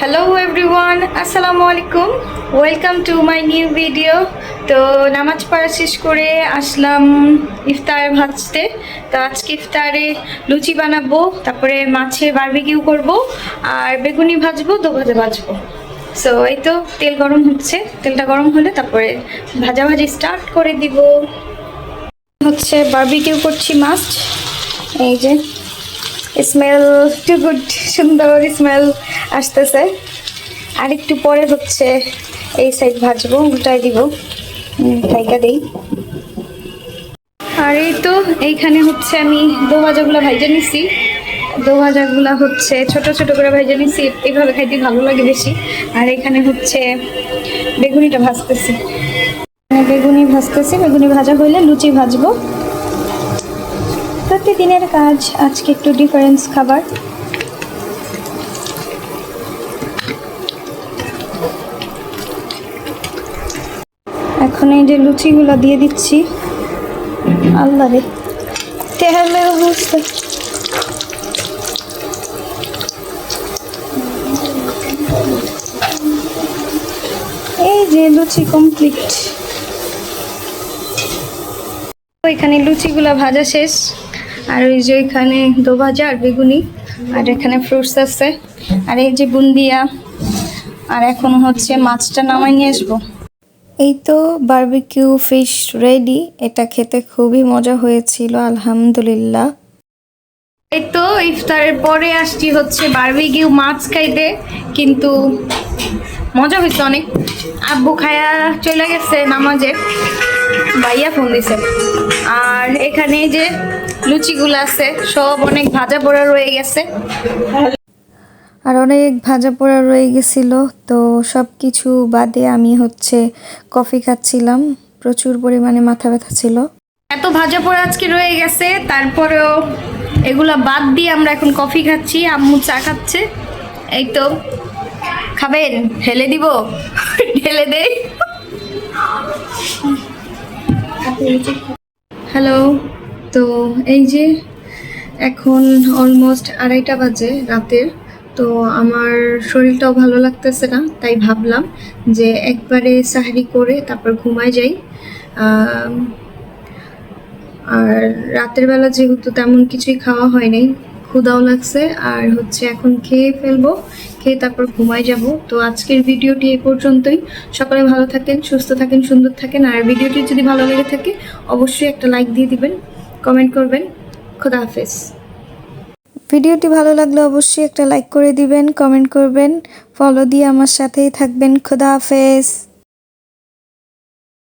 Hello everyone, আসসালামু আলাইকুম। Welcome to my new video. তো নামাজ পড়া শেষ করে আসলাম ইফতার ভাজতে। তো আজকে ইফতারে লুচি বানাবো, তারপরে মাছের বারবিকিউ করব, আর বেগুনি ভাজবো, দো ভাজা ভাজবো। সো এই তো তেল গরম হচ্ছে, তেলটা গরম হলে তারপরে ভাজাভাজি স্টার্ট করে দিব। হচ্ছে বারবিকিউ করছি মাছ। এই যে স্মেল টু গুড, সুন্দর স্মেল আসতেছে। আর একটু পরে হচ্ছে এই সাইড ভাজবো, উল্টাই দিব, ঢাইকা দিই। আর এই তো এইখানে হচ্ছে আমি দো ভাজাগুলো ভাইজা নিছি। দো ভাজাগুলো হচ্ছে ছোট ছোট করে ভাইজা নিছি, এইভাবে খাইতে ভালো লাগে বেশি। আর এখানে হচ্ছে বেগুনিটা ভাজতেছি, বেগুনি ভাজতেছি। বেগুনি ভাজা হইলে লুচি ভাজবো। প্রতিদিনের কাজ, আজকে একটু ডিফারেন্স খাবার। এখন এই যে লুচিগুলো দিয়ে দিচ্ছি। আল্লাহ রে, তেহালে অবস্থা। এই যে লুচি কমপ্লিট। এখানে লুচিগুলা ভাজা শেষ। আর ওই যে এখানে দো ভাজা আর বেগুনি, আর এখানে ফ্রুটস আছে, আর এই যে বুন্দিয়া। আর এখন হচ্ছে মাছটা নামাই নিয়ে আসবো। এই তো বারবিকিউ ফিশ রেডি। এটা খেতে খুবই মজা হয়েছিল, আলহামদুলিল্লাহ। এই তো ইফতারের পরে আসছি হচ্ছে বারবিকিউ মাছ খাইতে, কিন্তু মজা হয়েছে অনেক। আব্বু খায়া চলে গেছে নামাজে, ভাইয়া ফোন দিছে। আর এখানে যে লুচিগুলো আছে সব অনেক ভাজা পোড়া রয়ে গেছে, আর অনেক ভাজা পোড়া রয়ে গেছিল। তো সব কিছু বাদে আমি হচ্ছে কফি খাচ্ছিলাম, প্রচুর পরিমাণে মাথা ব্যথা ছিল। এত ভাজা পোড়া আজকে রয়ে গেছে, তারপরেও এগুলা বাদ দিয়ে আমরা এখন কফি খাচ্ছি। আম্মু চা খাচ্ছে। এই তো খাবেন? ঢেলে দিব? ঢেলে দেই। হ্যালো। তো এই যে এখন অলমোস্ট 2:30 বাজে রাতের। তো আমার শরীরটাও ভালো লাগতেছে না, তাই ভাবলাম যে একবারে সাহরি করে তারপর ঘুমায় যাই। আর রাতের বেলা যেহেতু তেমন কিছুই খাওয়া হয়নি, ক্ষুধাও লাগছে। আর হচ্ছে এখন খেয়ে ফেলবো, খেয়ে তারপর ঘুমায় যাব। তো আজকের ভিডিওটি এই পর্যন্তই। সকলে ভালো থাকেন, সুস্থ থাকেন, সুন্দর থাকেন। আর ভিডিওটি যদি ভালো লেগে থাকে অবশ্যই একটা লাইক দিয়ে দিবেন, কমেন্ট করবেন। খোদা হাফেজ। ভিডিওটি ভালো লাগলে অবশ্যই একটা লাইক করে দিবেন, কমেন্ট করবেন, ফলো দিয়ে আমার সাথেই থাকবেন। খোদা হাফেজ।